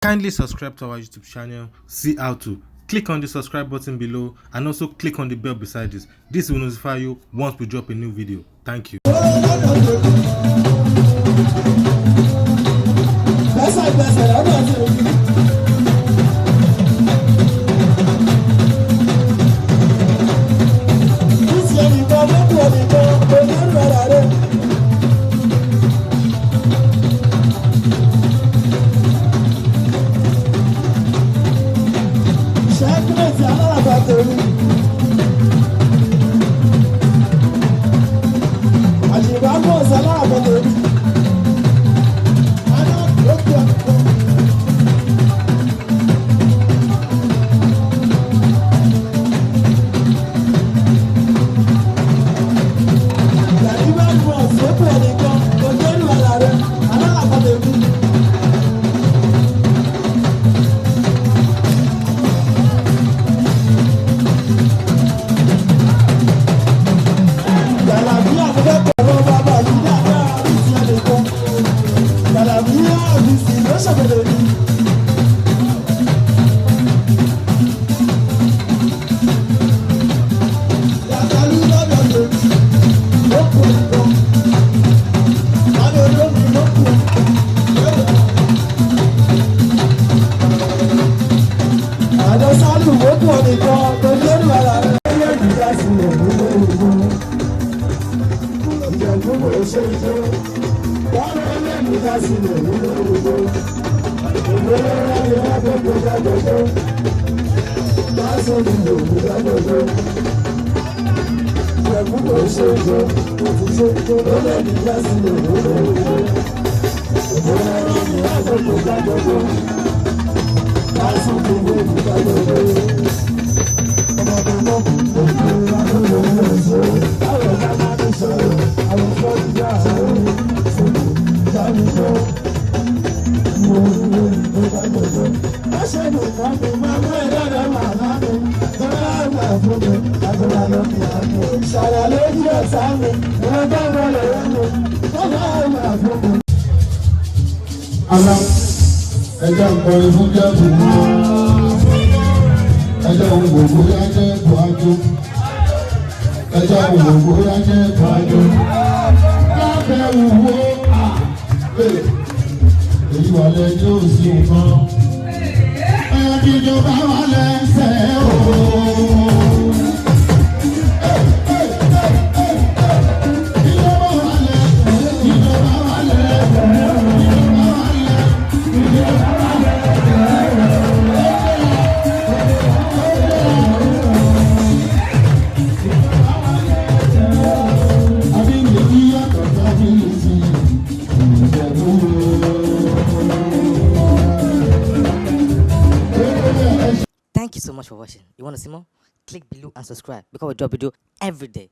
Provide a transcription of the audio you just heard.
Kindly subscribe to our YouTube channel, see how to. Click on the subscribe button below and also click on the bell beside this. This will notify you once we drop a new video. Thank you. Ala ẹjẹ nkọrin fún jẹ́bù ẹjẹ òwòwò yá jẹ́ buhaju ẹjẹ òwòwò yá jẹ́ buhaju lábẹ́ òwò èyí wà lẹ́jọ́ òsì nǹkan ẹ̀yà ìjọba wà lẹ́sẹ̀ òwò. Thank you so much for watching. You want to see more? Click below and subscribe because we drop video every day.